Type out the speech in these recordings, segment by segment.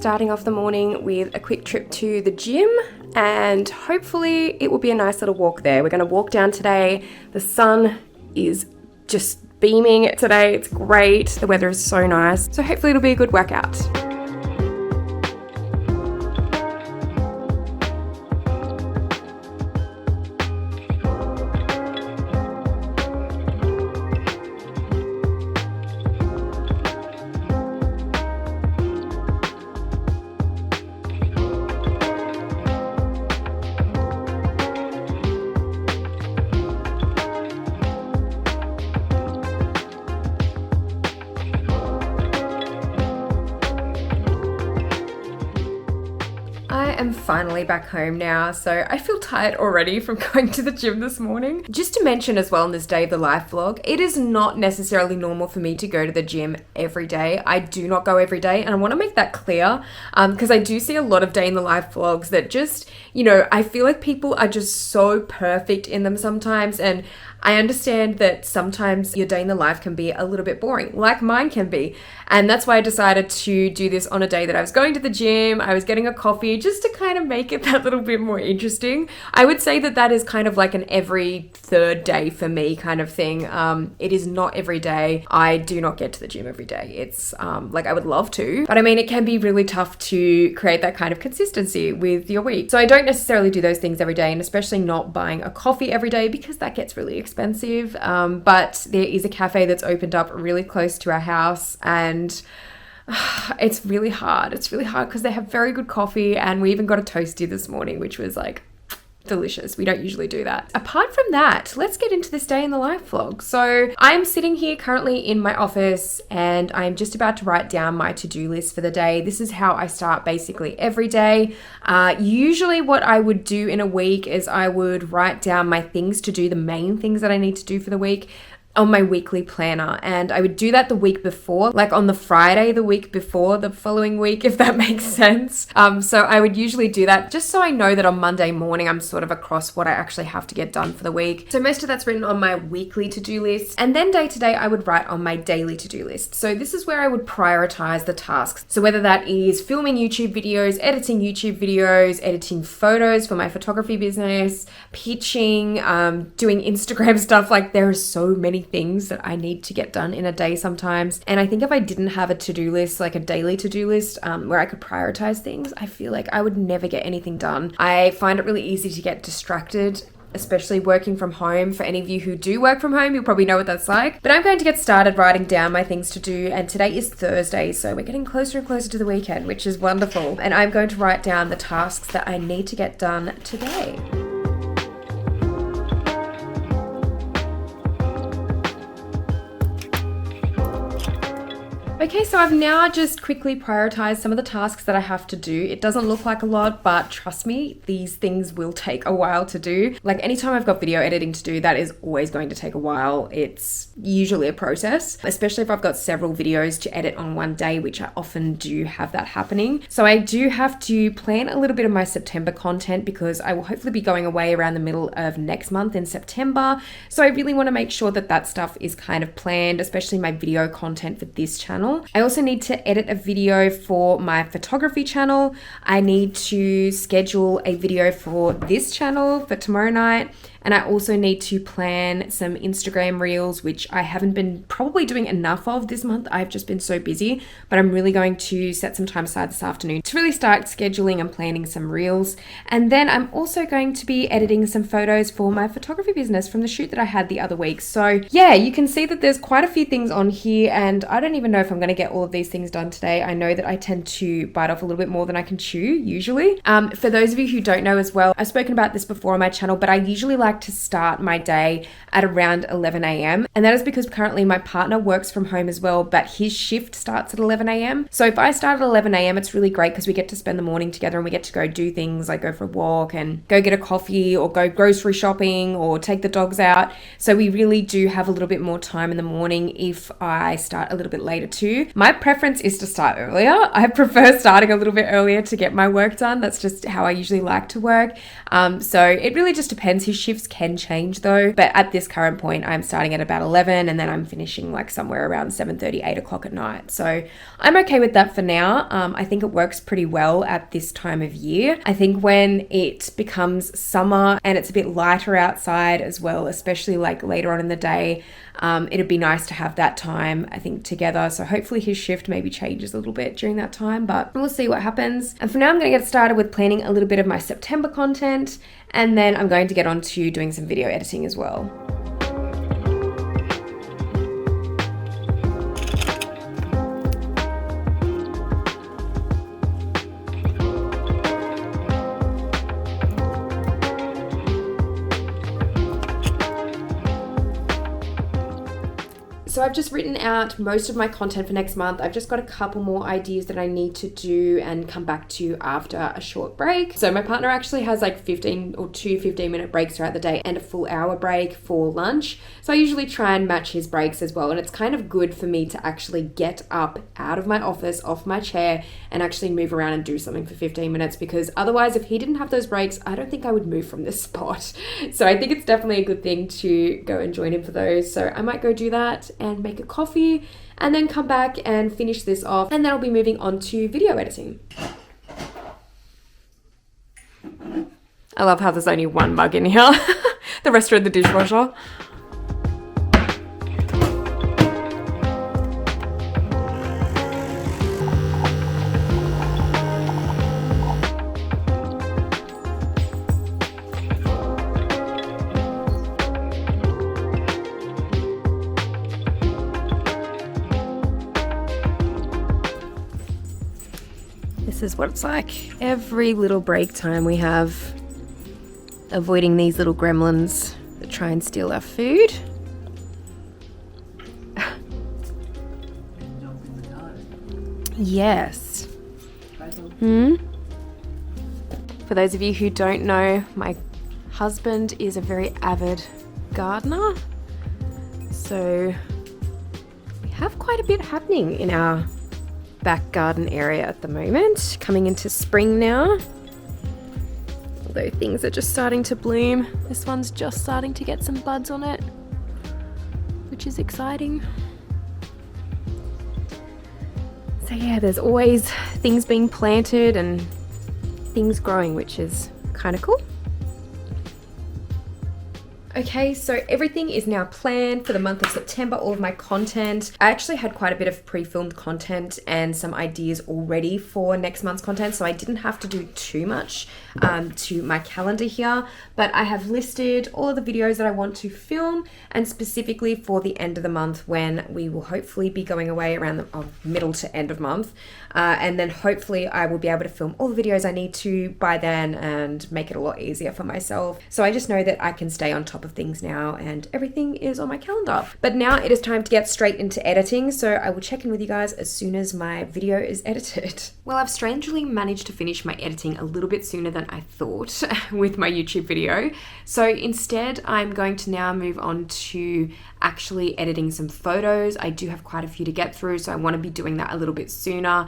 starting off the morning with a quick trip to the gym, and hopefully it will be a nice little walk there. We're going to walk down today. The sun is just beaming today. It's great. The weather is so nice. So hopefully it'll be a good workout. I'm finally back home now, so I feel tired already from going to the gym this morning. Just to mention as well in this Day of the Life vlog, it is not necessarily normal for me to go to the gym every day. I do not go every day, and I want to make that clear because I do see a lot of Day in the Life vlogs that just, I feel like people are just so perfect in them sometimes, and I understand that sometimes your day in the life can be a little bit boring, like mine can be. And that's why I decided to do this on a day that I was going to the gym, I was getting a coffee, just to kind of make it that little bit more interesting. I would say that that is kind of like an every third day for me kind of thing. It is not every day. I do not get to the gym every day. It's like I would love to, but I mean, it can be really tough to create that kind of consistency with your week. So I don't necessarily do those things every day, and especially not buying a coffee every day because that gets really expensive. But there is a cafe that's opened up really close to our house, and it's really hard. It's really hard because they have very good coffee, and we even got a toasty this morning, which was like delicious. We don't usually do that. Apart from that, let's get into this Day in the Life vlog. So I'm sitting here currently in my office, and I'm just about to write down my to-do list for the day. This is how I start basically every day. Usually what I would do in a week is I would write down my things to do, the main things that I need to do for the week, on my weekly planner, and I would do that the week before, like on the Friday the week before the following week, if that makes sense. So I would usually do that just so I know that on Monday morning I'm sort of across what I actually have to get done for the week. So most of that's written on my weekly to-do list, and then day to day I would write on my daily to-do list. So this is where I would prioritize the tasks. So whether that is filming YouTube videos, editing YouTube videos, editing photos for my photography business, pitching, doing Instagram stuff, like there are so many things that I need to get done in a day sometimes. And I think if I didn't have a to-do list, like a daily to-do list, where I could prioritize things, I feel like I would never get anything done. I find it really easy to get distracted, especially working from home. For any of you who do work from home, you'll probably know what that's like. But I'm going to get started writing down my things to do, and today is Thursday, so we're getting closer and closer to the weekend, which is wonderful. And I'm going to write down the tasks that I need to get done today. Okay, so I've now just quickly prioritized some of the tasks that I have to do. It doesn't look like a lot, but trust me, these things will take a while to do. Like anytime I've got video editing to do, that is always going to take a while. It's usually a process, especially if I've got several videos to edit on one day, which I often do have that happening. So I do have to plan a little bit of my September content because I will hopefully be going away around the middle of next month in September. So I really want to make sure that that stuff is kind of planned, especially my video content for this channel. I also need to edit a video for my photography channel. I need to schedule a video for this channel for tomorrow night. And I also need to plan some Instagram reels, which I haven't been probably doing enough of this month. I've just been so busy, but I'm really going to set some time aside this afternoon to really start scheduling and planning some reels. And then I'm also going to be editing some photos for my photography business from the shoot that I had the other week. So yeah, you can see that there's quite a few things on here, and I don't even know if I'm going to get all of these things done today. I know that I tend to bite off a little bit more than I can chew usually. For those of you who don't know as well, I've spoken about this before on my channel, but I usually like to start my day at around 11 a.m. And that is because currently my partner works from home as well, but his shift starts at 11 a.m. So if I start at 11 a.m., it's really great because we get to spend the morning together and we get to go do things like go for a walk and go get a coffee or go grocery shopping or take the dogs out. So we really do have a little bit more time in the morning if I start a little bit later too. My preference is to start earlier. I prefer starting a little bit earlier to get my work done. That's just how I usually like to work. So it really just depends. His shifts shifts can change though, but at this current point, I'm starting at about 11 and then I'm finishing like somewhere around 7:30, 8 o'clock at night. So I'm okay with that for now. I think it works pretty well at this time of year. I think when it becomes summer and it's a bit lighter outside as well, especially like later on in the day, it'd be nice to have that time, I think, together. So hopefully his shift maybe changes a little bit during that time, but we'll see what happens. And for now, I'm going to get started with planning a little bit of my September content, and then I'm going to get on to doing some video editing as well. So I've just written out most of my content for next month. I've just got a couple more ideas that I need to do and come back to after a short break. So my partner actually has like 15-minute breaks throughout the day and a full hour break for lunch. So I usually try and match his breaks as well. And it's kind of good for me to actually get up out of my office, off my chair, and actually move around and do something for 15 minutes, because otherwise, if he didn't have those breaks, I don't think I would move from this spot. So I think it's definitely a good thing to go and join him for those. So I might go do that and make a coffee and then come back and finish this off, and then I'll be moving on to video editing. I love how there's only one mug in here. The rest are in the dishwasher. This is what it's like every little break time we have, avoiding these little gremlins that try and steal our food. Yes. For those of you who don't know, my husband is a very avid gardener. So we have quite a bit happening in our back garden area at the moment, coming into spring now. Although things are just starting to bloom. This one's just starting to get some buds on it, which is exciting. So yeah, there's always things being planted and things growing, which is kind of cool. Okay, so everything is now planned for the month of September, all of my content. I actually had quite a bit of pre-filmed content and some ideas already for next month's content, so I didn't have to do too much to my calendar here, but I have listed all of the videos that I want to film, and specifically for the end of the month when we will hopefully be going away around the middle to end of month. And then hopefully I will be able to film all the videos I need to by then and make it a lot easier for myself. So I just know that I can stay on top of things now and everything is on my calendar. But now it is time to get straight into editing. So I will check in with you guys as soon as my video is edited. Well, I've strangely managed to finish my editing a little bit sooner than I thought with my YouTube video. So instead, I'm going to now move on to actually editing some photos. I do have quite a few to get through, so I want to be doing that a little bit sooner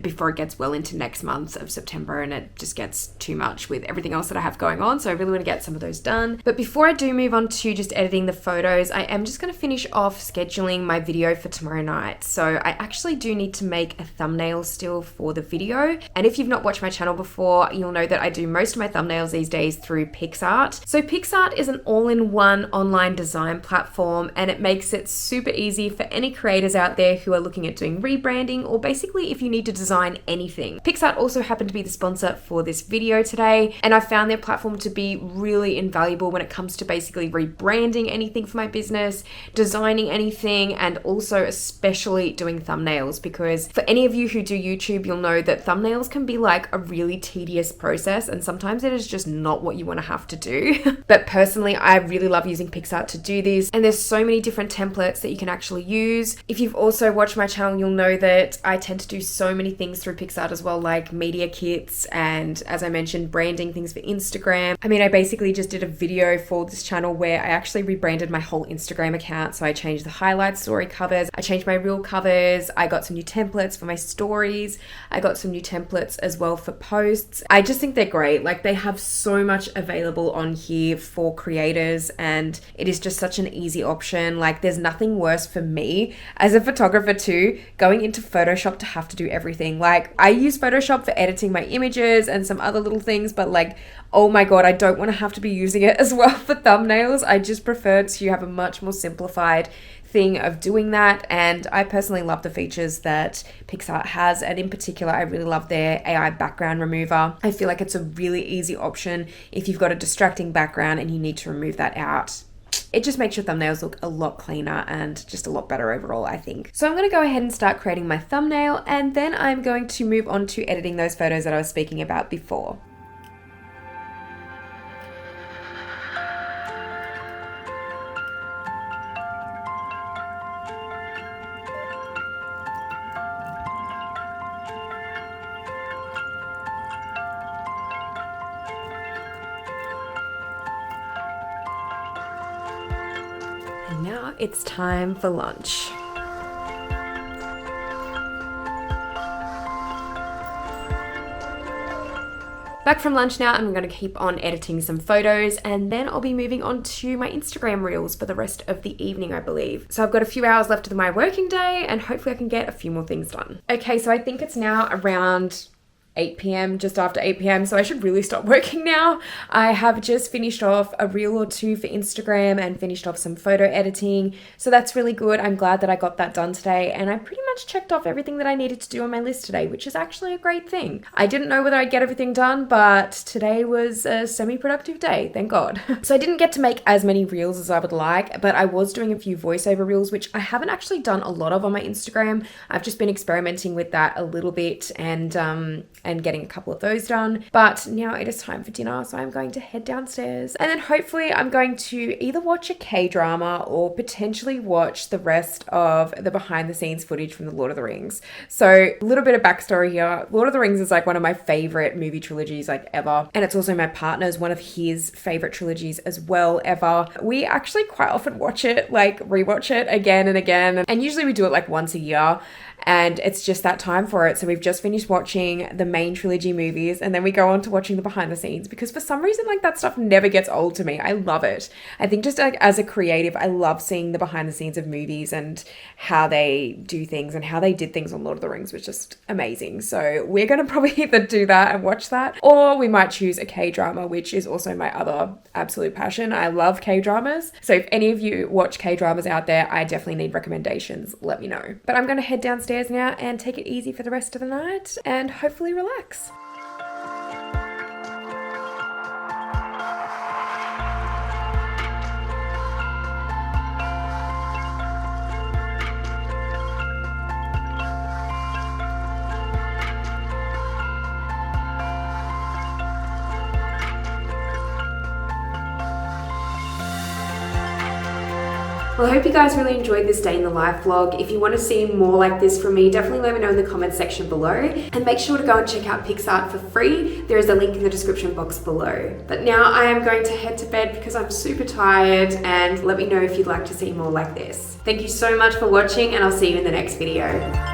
before it gets well into next month of September and it just gets too much with everything else that I have going on. So I really want to get some of those done. But before I do move on to just editing the photos, I am just going to finish off scheduling my video for tomorrow night. So I actually do need to make a thumbnail still for the video. And if you've not watched my channel before, you'll know that I do most of my thumbnails these days through PixArt. So PixArt is an all-in-one online design platform, and it makes it super easy for any creators out there who are looking at doing rebranding, or basically if you need to design anything. PixArt also happened to be the sponsor for this video today, and I found their platform to be really invaluable when it comes to basically rebranding anything for my business, designing anything, and also especially doing thumbnails, because for any of you who do YouTube, you'll know that thumbnails can be like a really tedious process, and sometimes it is just not what you want to have to do. But personally, I really love using PixArt to do this, and And there's so many different templates that you can actually use. If you've also watched my channel, you'll know that I tend to do so many things through PicsArt as well, like media kits and, as I mentioned, branding things for Instagram. I mean, I basically just did a video for this channel where I actually rebranded my whole Instagram account. So I changed the highlights, story covers, I changed my reel covers, I got some new templates for my stories, I got some new templates as well for posts. I just think they're great. Like, they have so much available on here for creators, and it is just such an easy option. Like, there's nothing worse for me as a photographer too, going into Photoshop to have to do everything. Like, I use Photoshop for editing my images and some other little things, but like, oh my God, I don't want to have to be using it as well for thumbnails. I just prefer to have a much more simplified thing of doing that. And I personally love the features that PicsArt has, and in particular I really love their AI background remover. I feel like it's a really easy option if you've got a distracting background and you need to remove that out. It just makes your thumbnails look a lot cleaner and just a lot better overall, I think. So I'm going to go ahead and start creating my thumbnail, and then I'm going to move on to editing those photos that I was speaking about before. And now it's time for lunch. Back from lunch now, I'm going to keep on editing some photos, and then I'll be moving on to my Instagram reels for the rest of the evening, I believe. So I've got a few hours left of my working day, and hopefully I can get a few more things done. Okay, so I think it's now around 8 p.m, just after 8 p.m, so I should really stop working now. I have just finished off a reel or two for Instagram and finished off some photo editing, so that's really good. I'm glad that I got that done today, and I pretty much checked off everything that I needed to do on my list today, which is actually a great thing. I didn't know whether I'd get everything done, but today was a semi-productive day, thank God. So I didn't get to make as many reels as I would like, but I was doing a few voiceover reels, which I haven't actually done a lot of on my Instagram. I've just been experimenting with that a little bit and getting a couple of those done. But now it is time for dinner, so I'm going to head downstairs, and then hopefully I'm going to either watch a K-drama or potentially watch the rest of the behind the scenes footage from the Lord of the Rings. So a little bit of backstory here. Lord of the Rings is like one of my favorite movie trilogies like ever, and it's also my partner's one of his favorite trilogies as well ever. We actually quite often watch it, like rewatch it again and again, and usually we do it like once a year. And it's just that time for it. So we've just finished watching the main trilogy movies, and then we go on to watching the behind the scenes, because for some reason, like, that stuff never gets old to me. I love it. I think just like as a creative, I love seeing the behind the scenes of movies and how they do things and how they did things on Lord of the Rings was just amazing. So we're going to probably either do that and watch that, or we might choose a K-drama, which is also my other absolute passion. I love K-dramas. So if any of you watch K-dramas out there, I definitely need recommendations. Let me know. But I'm going to head downstairs now and take it easy for the rest of the night and hopefully relax. Well, I hope you guys really enjoyed this day in the life vlog. If you want to see more like this from me, definitely let me know in the comments section below, and make sure to go and check out PicsArt for free. There is a link in the description box below. But now I am going to head to bed because I'm super tired, and let me know if you'd like to see more like this. Thank you so much for watching, and I'll see you in the next video.